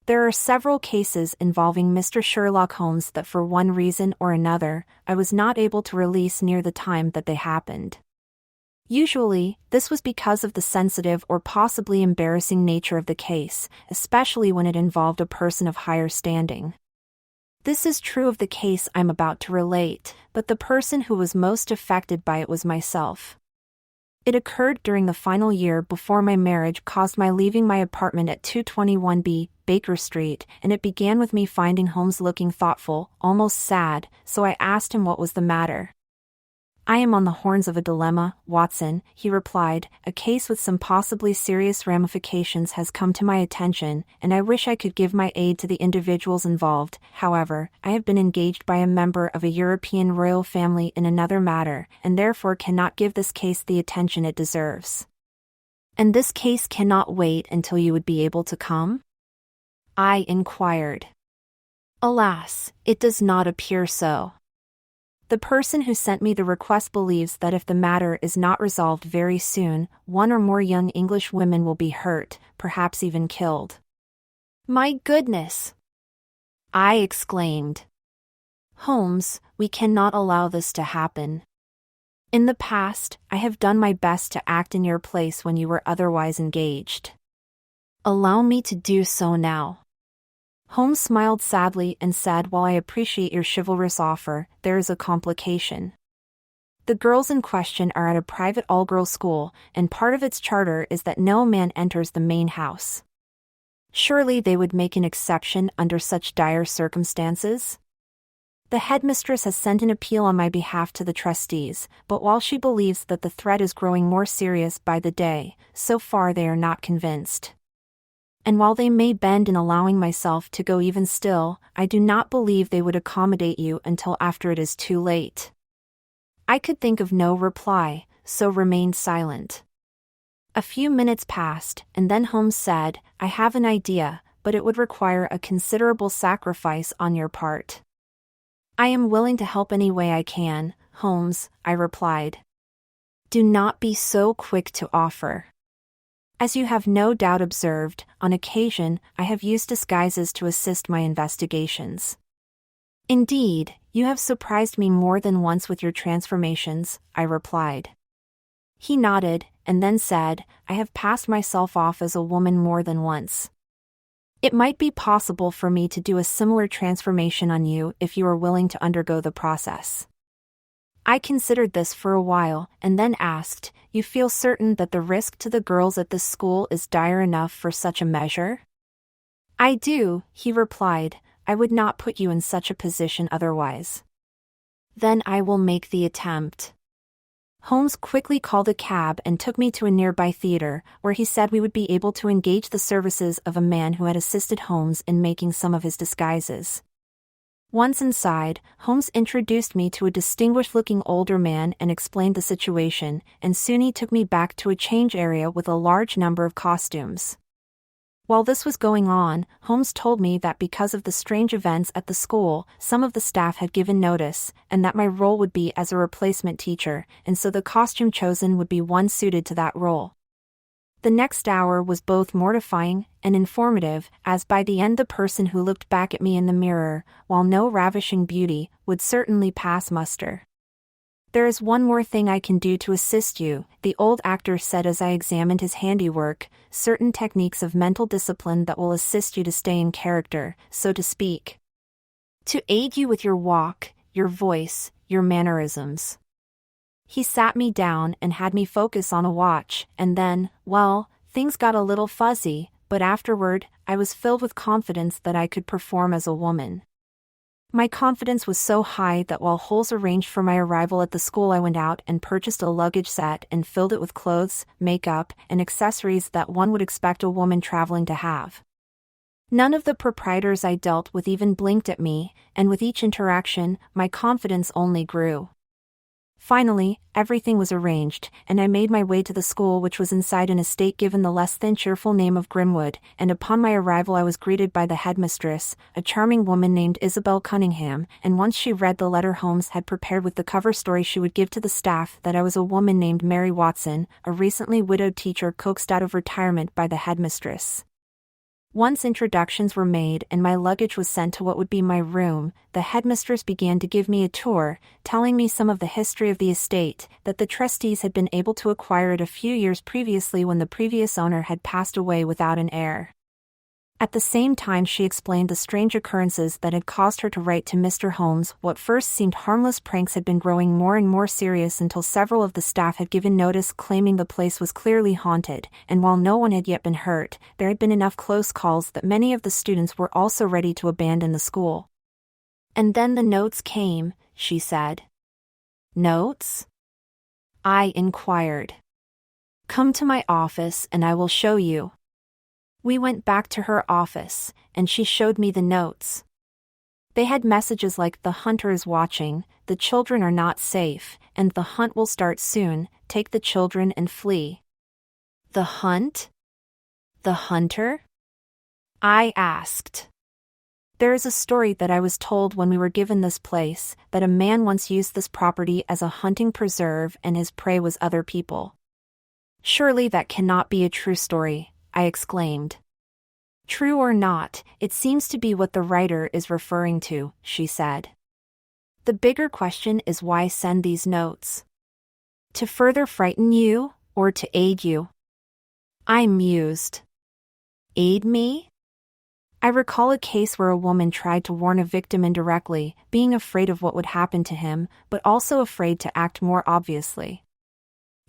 There are several cases involving Mr. Sherlock Holmes that for one reason or another, I was not able to release near the time that they happened. Usually, this was because of the sensitive or possibly embarrassing nature of the case, especially when it involved a person of higher standing. This is true of the case I'm about to relate, but the person who was most affected by it was myself. It occurred during the final year before my marriage caused my leaving my apartment at 221B, Baker Street, and it began with me finding Holmes looking thoughtful, almost sad, so I asked him what was the matter. "I am on the horns of a dilemma, Watson," he replied. "A case with some possibly serious ramifications has come to my attention, and I wish I could give my aid to the individuals involved. However, I have been engaged by a member of a European royal family in another matter, and therefore cannot give this case the attention it deserves." "And this case cannot wait until you would be able to come?" I inquired. "Alas, it does not appear so. The person who sent me the request believes that if the matter is not resolved very soon, one or more young English women will be hurt, perhaps even killed." "My goodness!" I exclaimed. "Holmes, we cannot allow this to happen. In the past, I have done my best to act in your place when you were otherwise engaged. Allow me to do so now." Holmes smiled sadly and said, "While I appreciate your chivalrous offer, there is a complication. The girls in question are at a private all-girls school, and part of its charter is that no man enters the main house. Surely they would make an exception under such dire circumstances? The headmistress has sent an appeal on my behalf to the trustees, but while she believes that the threat is growing more serious by the day, so far they are not convinced. And while they may bend in allowing myself to go even still, I do not believe they would accommodate you until after it is too late." I could think of no reply, so remained silent. A few minutes passed, and then Holmes said, "I have an idea, but it would require a considerable sacrifice on your part." "I am willing to help any way I can, Holmes," I replied. "Do not be so quick to offer. As you have no doubt observed, on occasion, I have used disguises to assist my investigations. Indeed, you have surprised me more than once with your transformations," I replied. He nodded, and then said, "I have passed myself off as a woman more than once. It might be possible for me to do a similar transformation on you if you are willing to undergo the process." I considered this for a while, and then asked, "You feel certain that the risk to the girls at this school is dire enough for such a measure?" "I do," he replied. "I would not put you in such a position otherwise." "Then I will make the attempt." Holmes quickly called a cab and took me to a nearby theater, where he said we would be able to engage the services of a man who had assisted Holmes in making some of his disguises. Once inside, Holmes introduced me to a distinguished-looking older man and explained the situation, and soon he took me back to a change area with a large number of costumes. While this was going on, Holmes told me that because of the strange events at the school, some of the staff had given notice, and that my role would be as a replacement teacher, and so the costume chosen would be one suited to that role. The next hour was both mortifying and informative, as by the end the person who looked back at me in the mirror, while no ravishing beauty, would certainly pass muster. "There is one more thing I can do to assist you," the old actor said as I examined his handiwork, "certain techniques of mental discipline that will assist you to stay in character, so to speak. To aid you with your walk, your voice, your mannerisms." He sat me down and had me focus on a watch, and then, well, things got a little fuzzy, but afterward, I was filled with confidence that I could perform as a woman. My confidence was so high that while Holmes arranged for my arrival at the school, I went out and purchased a luggage set and filled it with clothes, makeup, and accessories that one would expect a woman traveling to have. None of the proprietors I dealt with even blinked at me, and with each interaction, my confidence only grew. Finally, everything was arranged, and I made my way to the school, which was inside an estate given the less than cheerful name of Grimwood, and upon my arrival I was greeted by the headmistress, a charming woman named Isabel Cunningham, and once she read the letter Holmes had prepared with the cover story she would give to the staff that I was a woman named Mary Watson, a recently widowed teacher coaxed out of retirement by the headmistress. Once introductions were made and my luggage was sent to what would be my room, the headmistress began to give me a tour, telling me some of the history of the estate, that the trustees had been able to acquire it a few years previously when the previous owner had passed away without an heir. At the same time she explained the strange occurrences that had caused her to write to Mr. Holmes. What first seemed harmless pranks had been growing more and more serious until several of the staff had given notice claiming the place was clearly haunted, and while no one had yet been hurt, there had been enough close calls that many of the students were also ready to abandon the school. And then the notes came, she said. Notes? I inquired. Come to my office and I will show you. We went back to her office, and she showed me the notes. They had messages like "The hunter is watching," "The children are not safe," and "The hunt will start soon, take the children and flee." The hunt? The hunter? I asked. There is a story that I was told when we were given this place, that a man once used this property as a hunting preserve and his prey was other people. Surely that cannot be a true story, I exclaimed. True or not, it seems to be what the writer is referring to, she said. The bigger question is why send these notes? To further frighten you, or to aid you? I mused. Aid me? I recall a case where a woman tried to warn a victim indirectly, being afraid of what would happen to him, but also afraid to act more obviously.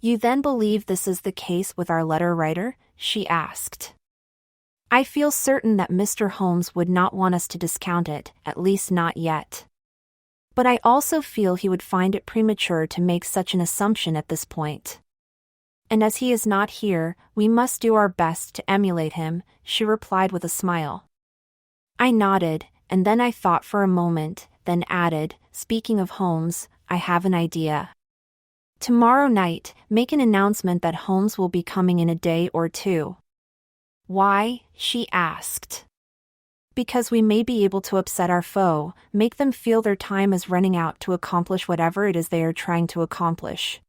You then believe this is the case with our letter writer? She asked. I feel certain that Mr. Holmes would not want us to discount it, at least not yet. But I also feel he would find it premature to make such an assumption at this point. And as he is not here, we must do our best to emulate him, she replied with a smile. I nodded, and then I thought for a moment, then added, speaking of Holmes, I have an idea. Tomorrow night, make an announcement that Holmes will be coming in a day or two. Why? She asked. Because we may be able to upset our foe, make them feel their time is running out to accomplish whatever it is they are trying to accomplish.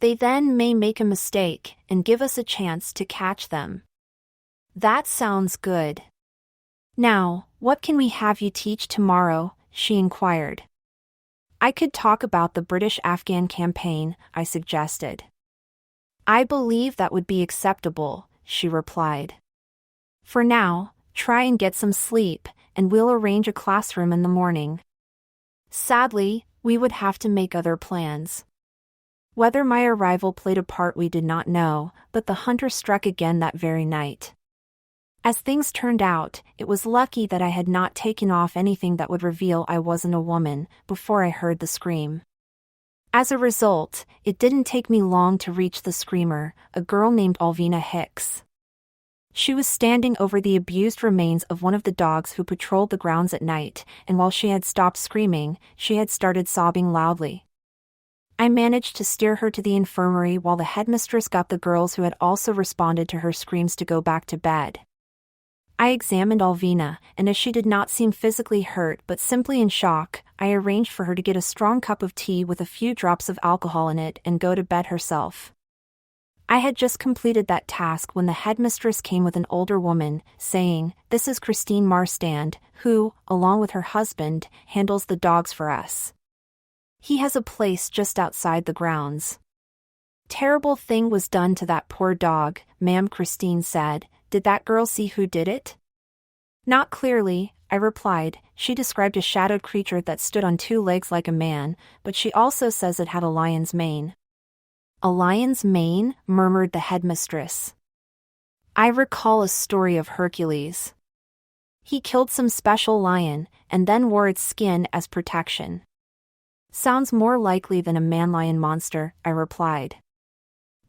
They then may make a mistake, and give us a chance to catch them. That sounds good. Now, what can we have you teach tomorrow? She inquired. I could talk about the British-Afghan campaign, I suggested. I believe that would be acceptable, she replied. For now, try and get some sleep, and we'll arrange a classroom in the morning. Sadly, we would have to make other plans. Whether my arrival played a part we did not know, but the hunter struck again that very night. As things turned out, it was lucky that I had not taken off anything that would reveal I wasn't a woman, before I heard the scream. As a result, it didn't take me long to reach the screamer, a girl named Alvina Hicks. She was standing over the abused remains of one of the dogs who patrolled the grounds at night, and while she had stopped screaming, she had started sobbing loudly. I managed to steer her to the infirmary while the headmistress got the girls who had also responded to her screams to go back to bed. I examined Alvina, and as she did not seem physically hurt but simply in shock, I arranged for her to get a strong cup of tea with a few drops of alcohol in it and go to bed herself. I had just completed that task when the headmistress came with an older woman, saying, "This is Christine Marstand, who, along with her husband, handles the dogs for us. He has a place just outside the grounds." Terrible thing was done to that poor dog, ma'am, Christine said. Did that girl see who did it? Not clearly, I replied. She described a shadowed creature that stood on two legs like a man, but she also says it had a lion's mane. A lion's mane? Murmured the headmistress. I recall a story of Hercules. He killed some special lion, and then wore its skin as protection. Sounds more likely than a man-lion monster, I replied.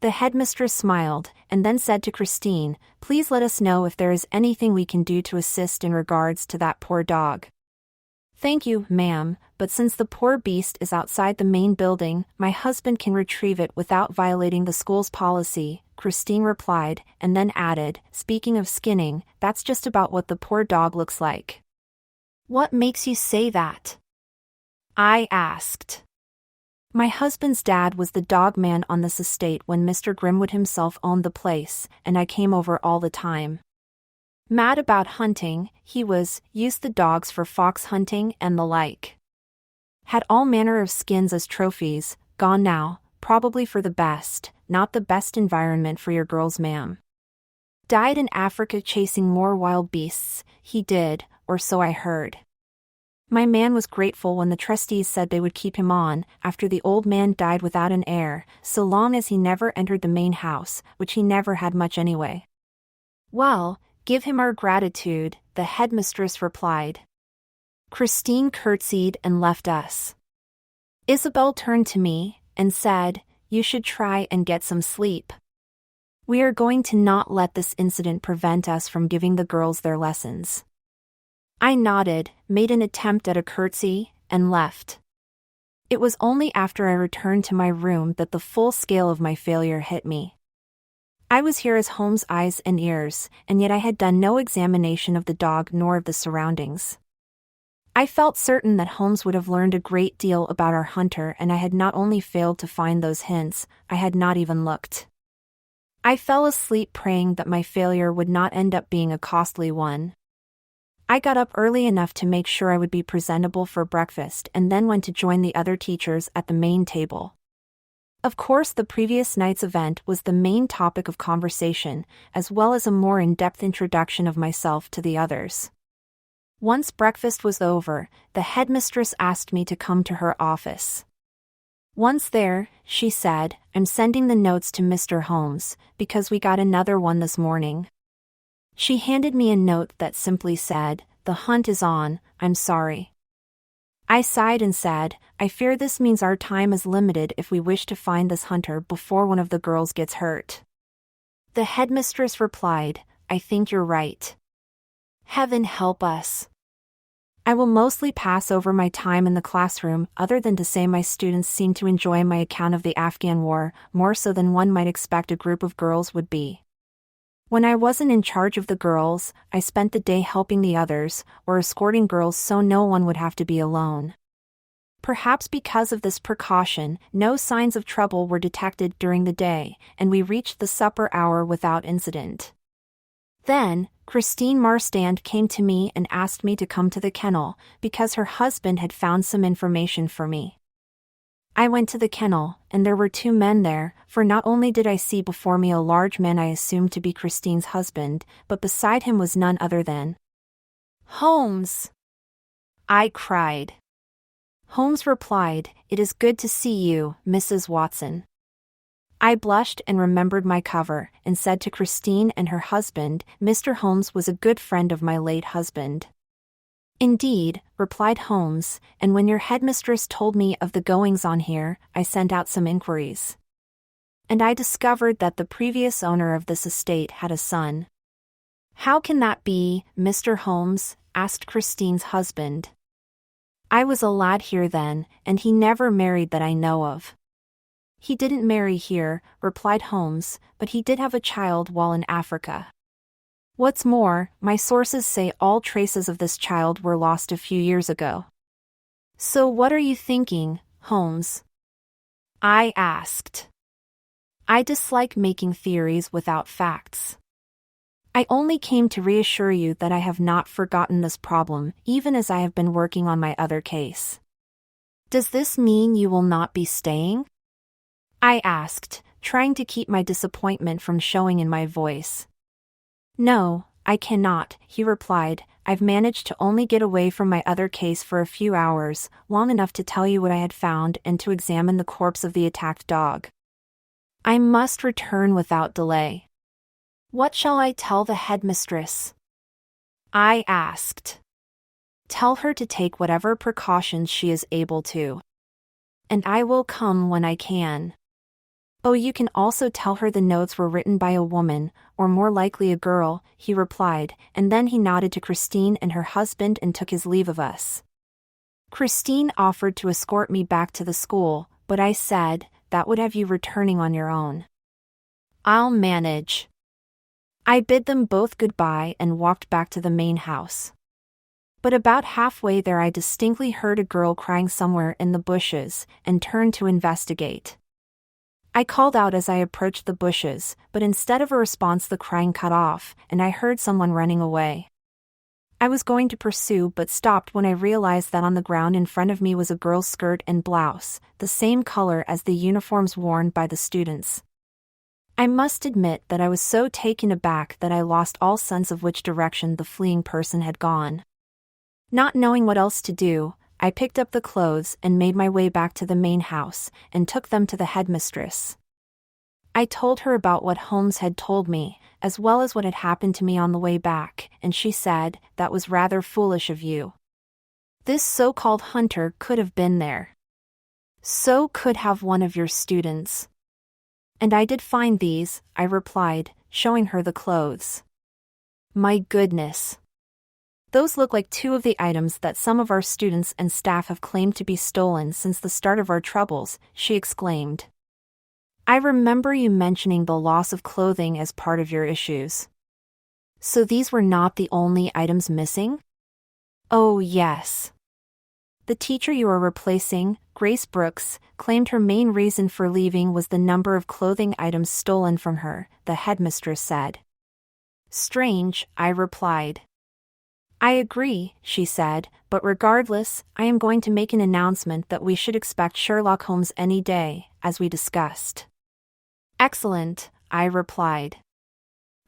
The headmistress smiled, and then said to Christine, "Please let us know if there is anything we can do to assist in regards to that poor dog." "Thank you, ma'am, but since the poor beast is outside the main building, my husband can retrieve it without violating the school's policy," Christine replied, and then added, "Speaking of skinning, that's just about what the poor dog looks like." "What makes you say that?" I asked. My husband's dad was the dog man on this estate when Mr. Grimwood himself owned the place, and I came over all the time. Mad about hunting, he used the dogs for fox hunting and the like. Had all manner of skins as trophies, gone now, probably for the best, not the best environment for your girls, ma'am. Died in Africa chasing more wild beasts, he did, or so I heard. My man was grateful when the trustees said they would keep him on, after the old man died without an heir, so long as he never entered the main house, which he never had much anyway. Well, give him our gratitude, the headmistress replied. Christine curtsied and left us. Isabel turned to me and said, "You should try and get some sleep. We are going to not let this incident prevent us from giving the girls their lessons." I nodded, made an attempt at a curtsy, and left. It was only after I returned to my room that the full scale of my failure hit me. I was here as Holmes' eyes and ears, and yet I had done no examination of the dog nor of the surroundings. I felt certain that Holmes would have learned a great deal about our hunter, and I had not only failed to find those hints, I had not even looked. I fell asleep praying that my failure would not end up being a costly one. I got up early enough to make sure I would be presentable for breakfast and then went to join the other teachers at the main table. Of course, the previous night's event was the main topic of conversation, as well as a more in-depth introduction of myself to the others. Once breakfast was over, the headmistress asked me to come to her office. Once there, she said, "I'm sending the notes to Mr. Holmes, because we got another one this morning." She handed me a note that simply said, "The hunt is on, I'm sorry." I sighed and said, "I fear this means our time is limited if we wish to find this hunter before one of the girls gets hurt." The headmistress replied, "I think you're right. Heaven help us. I will mostly pass over my time in the classroom, other than to say my students seem to enjoy my account of the Afghan war, more so than one might expect a group of girls would be. When I wasn't in charge of the girls, I spent the day helping the others, or escorting girls so no one would have to be alone. Perhaps because of this precaution, no signs of trouble were detected during the day, and we reached the supper hour without incident. Then, Christine Marstand came to me and asked me to come to the kennel, because her husband had found some information for me. I went to the kennel, and there were two men there, for not only did I see before me a large man I assumed to be Christine's husband, but beside him was none other than Holmes. I cried. Holmes replied, "It is good to see you, Mrs. Watson." I blushed and remembered my cover, and said to Christine and her husband, "Mr. Holmes was a good friend of my late husband." "Indeed," replied Holmes, "and when your headmistress told me of the goings-on here, I sent out some inquiries. And I discovered that the previous owner of this estate had a son." "How can that be, Mr. Holmes?" asked Christine's husband. "I was a lad here then, and he never married that I know of." "He didn't marry here," replied Holmes, "but he did have a child while in Africa. What's more, my sources say all traces of this child were lost a few years ago." "So what are you thinking, Holmes?" I asked. I dislike making theories without facts. I only came to reassure you that I have not forgotten this problem, even as I have been working on my other case. "Does this mean you will not be staying?" I asked, trying to keep my disappointment from showing in my voice. "No, I cannot," he replied. "I've managed to only get away from my other case for a few hours, long enough to tell you what I had found and to examine the corpse of the attacked dog. I must return without delay." "What shall I tell the headmistress?" I asked. "Tell her to take whatever precautions she is able to. And I will come when I can. Oh, you can also tell her the notes were written by a woman, or more likely a girl," he replied, and then he nodded to Christine and her husband and took his leave of us. Christine offered to escort me back to the school, but I said, "That would have you returning on your own." "I'll manage." I bid them both goodbye and walked back to the main house. But about halfway there I distinctly heard a girl crying somewhere in the bushes, and turned to investigate. I called out as I approached the bushes, but instead of a response the crying cut off, and I heard someone running away. I was going to pursue but stopped when I realized that on the ground in front of me was a girl's skirt and blouse, the same color as the uniforms worn by the students. I must admit that I was so taken aback that I lost all sense of which direction the fleeing person had gone. Not knowing what else to do, I picked up the clothes and made my way back to the main house, and took them to the headmistress. I told her about what Holmes had told me, as well as what had happened to me on the way back, and she said, "That was rather foolish of you. This so-called hunter could have been there. So could have one of your students." "And I did find these," I replied, showing her the clothes. "My goodness. Those look like two of the items that some of our students and staff have claimed to be stolen since the start of our troubles," she exclaimed. "I remember you mentioning the loss of clothing as part of your issues. So these were not the only items missing?" "Oh yes. The teacher you are replacing, Grace Brooks, claimed her main reason for leaving was the number of clothing items stolen from her," the headmistress said. "Strange," I replied. "I agree," she said, "but regardless, I am going to make an announcement that we should expect Sherlock Holmes any day, as we discussed." "Excellent," I replied.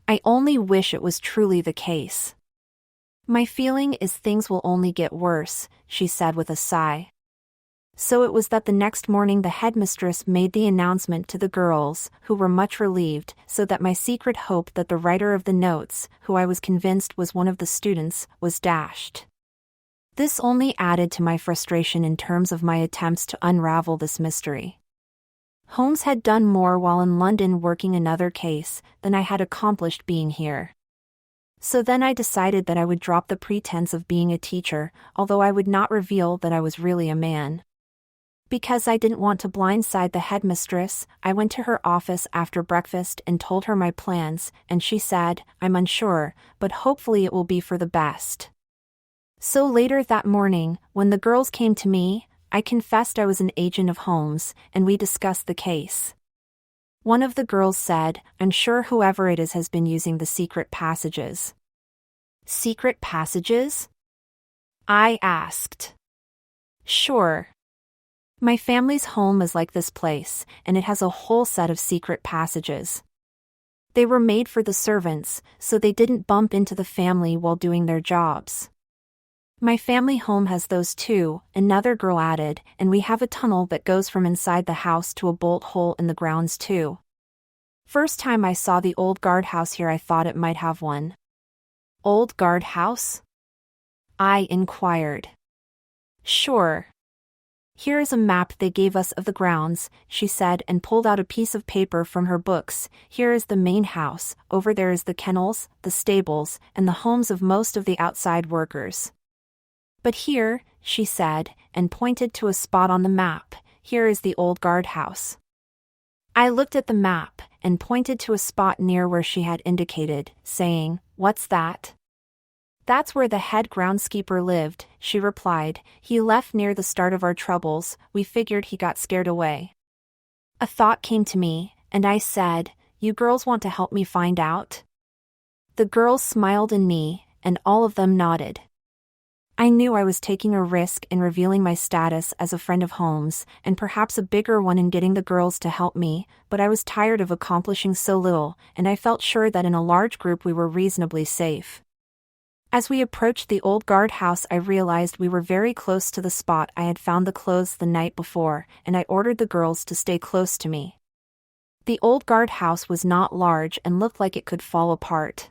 "I only wish it was truly the case." "My feeling is things will only get worse," she said with a sigh. So it was that the next morning the headmistress made the announcement to the girls, who were much relieved, so that my secret hope that the writer of the notes, who I was convinced was one of the students, was dashed. This only added to my frustration in terms of my attempts to unravel this mystery. Holmes had done more while in London working another case than I had accomplished being here. So then I decided that I would drop the pretense of being a teacher, although I would not reveal that I was really a man. Because I didn't want to blindside the headmistress, I went to her office after breakfast and told her my plans, and she said, "I'm unsure, but hopefully it will be for the best." So later that morning, when the girls came to me, I confessed I was an agent of Holmes, and we discussed the case. One of the girls said, "I'm sure whoever it is has been using the secret passages." "Secret passages?" I asked. "Sure. My family's home is like this place, and it has a whole set of secret passages. They were made for the servants, so they didn't bump into the family while doing their jobs. My family home has those too," another girl added, "and we have a tunnel that goes from inside the house to a bolt hole in the grounds too. First time I saw the old guardhouse here I thought it might have one." "Old guardhouse?" I inquired. "Sure. Here is a map they gave us of the grounds," she said, and pulled out a piece of paper from her books. "Here is the main house, over there is the kennels, the stables, and the homes of most of the outside workers. But here," she said, and pointed to a spot on the map, "here is the old guardhouse." I looked at the map, and pointed to a spot near where she had indicated, saying, "What's that?" "That's where the head groundskeeper lived," she replied. "He left near the start of our troubles, we figured he got scared away." A thought came to me, and I said, "You girls want to help me find out?" The girls smiled in me, and all of them nodded. I knew I was taking a risk in revealing my status as a friend of Holmes, and perhaps a bigger one in getting the girls to help me, but I was tired of accomplishing so little, and I felt sure that in a large group we were reasonably safe. As we approached the old guardhouse I realized we were very close to the spot I had found the clothes the night before, and I ordered the girls to stay close to me. The old guardhouse was not large and looked like it could fall apart.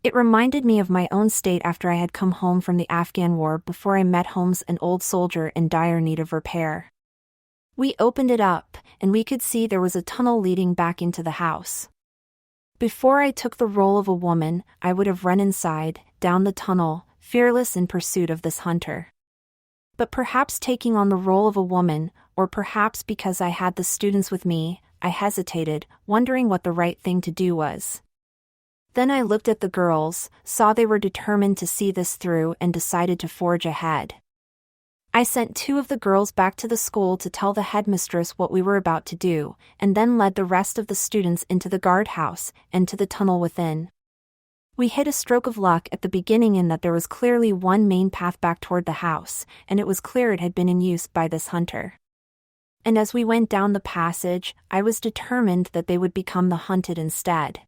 It reminded me of my own state after I had come home from the Afghan war before I met Holmes, an old soldier in dire need of repair. We opened it up, and we could see there was a tunnel leading back into the house. Before I took the role of a woman, I would have run inside, down the tunnel, fearless in pursuit of this hunter. But perhaps taking on the role of a woman, or perhaps because I had the students with me, I hesitated, wondering what the right thing to do was. Then I looked at the girls, saw they were determined to see this through, and decided to forge ahead. I sent 2 of the girls back to the school to tell the headmistress what we were about to do, and then led the rest of the students into the guardhouse and to the tunnel within. We hit a stroke of luck at the beginning in that there was clearly one main path back toward the house, and it was clear it had been in use by this hunter. And as we went down the passage, I was determined that they would become the hunted instead.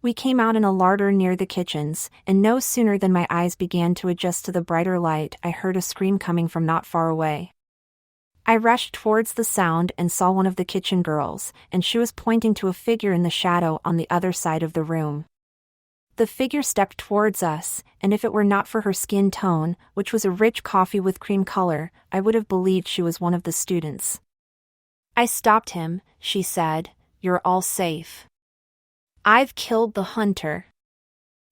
We came out in a larder near the kitchens, and no sooner than my eyes began to adjust to the brighter light, I heard a scream coming from not far away. I rushed towards the sound and saw one of the kitchen girls, and she was pointing to a figure in the shadow on the other side of the room. The figure stepped towards us, and if it were not for her skin tone, which was a rich coffee with cream color, I would have believed she was one of the students. "I stopped him," she said. "You're all safe. I've killed the hunter."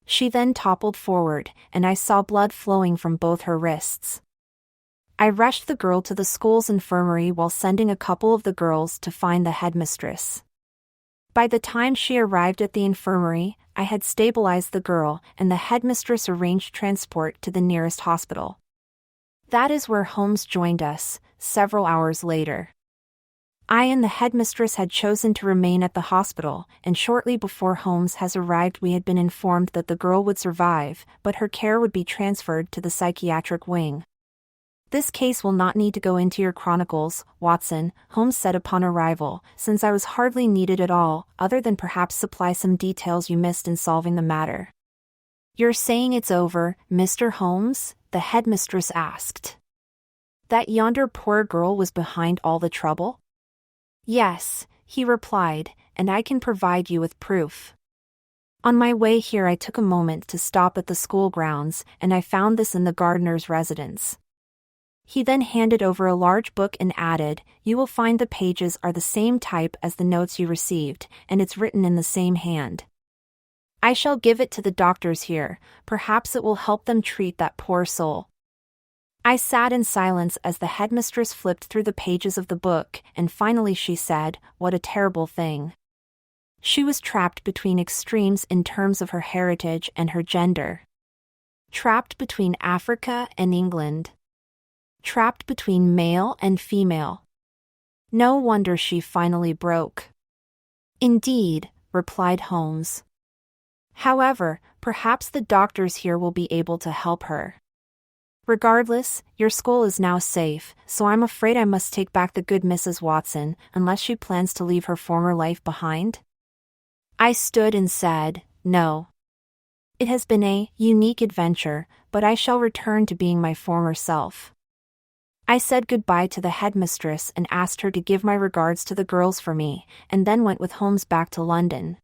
She then toppled forward, and I saw blood flowing from both her wrists. I rushed the girl to the school's infirmary while sending a couple of the girls to find the headmistress. By the time she arrived at the infirmary, I had stabilized the girl, and the headmistress arranged transport to the nearest hospital. That is where Holmes joined us, several hours later. I and the headmistress had chosen to remain at the hospital, and shortly before Holmes has arrived we had been informed that the girl would survive, but her care would be transferred to the psychiatric wing. "This case will not need to go into your chronicles, Watson," Holmes said upon arrival, "since I was hardly needed at all, other than perhaps supply some details you missed in solving the matter." "You're saying it's over, Mr. Holmes?" the headmistress asked. "That yonder poor girl was behind all the trouble?" "Yes," he replied, "and I can provide you with proof." On my way here I took a moment to stop at the school grounds, and I found this in the gardener's residence. He then handed over a large book and added, "You will find the pages are the same type as the notes you received, and it's written in the same hand. I shall give it to the doctors here, perhaps it will help them treat that poor soul." I sat in silence as the headmistress flipped through the pages of the book, and finally she said, "What a terrible thing." She was trapped between extremes in terms of her heritage and her gender. Trapped between Africa and England. Trapped between male and female. No wonder she finally broke. "Indeed," replied Holmes. "However, perhaps the doctors here will be able to help her. Regardless, your skull is now safe, so I'm afraid I must take back the good Mrs. Watson, unless she plans to leave her former life behind." I stood and said, "No. It has been a unique adventure, but I shall return to being my former self." I said goodbye to the headmistress and asked her to give my regards to the girls for me, and then went with Holmes back to London.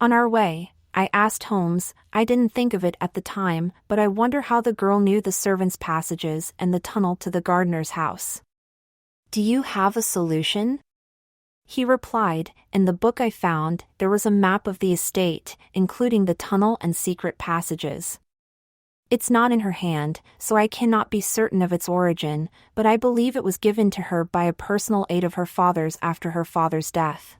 On our way, I asked Holmes, I didn't think of it at the time, but I wonder how the girl knew the servants' passages and the tunnel to the gardener's house. "Do you have a solution?" He replied, "In the book I found, there was a map of the estate, including the tunnel and secret passages. It's not in her hand, so I cannot be certain of its origin, but I believe it was given to her by a personal aide of her father's after her father's death.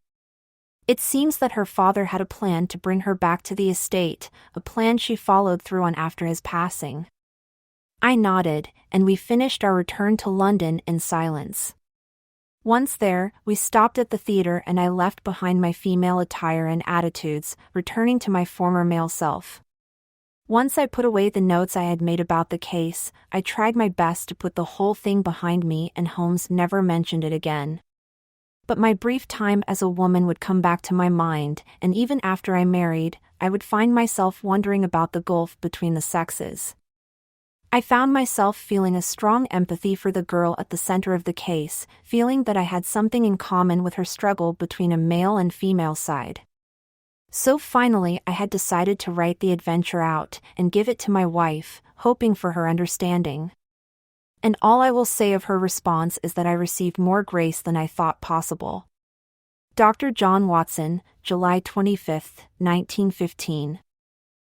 It seems that her father had a plan to bring her back to the estate, a plan she followed through on after his passing." I nodded, and we finished our return to London in silence. Once there, we stopped at the theater and I left behind my female attire and attitudes, returning to my former male self. Once I put away the notes I had made about the case, I tried my best to put the whole thing behind me, and Holmes never mentioned it again. But my brief time as a woman would come back to my mind, and even after I married, I would find myself wondering about the gulf between the sexes. I found myself feeling a strong empathy for the girl at the center of the case, feeling that I had something in common with her struggle between a male and female side. So finally I had decided to write the adventure out and give it to my wife, hoping for her understanding. And all I will say of her response is that I received more grace than I thought possible. Dr. John Watson, July 25, 1915.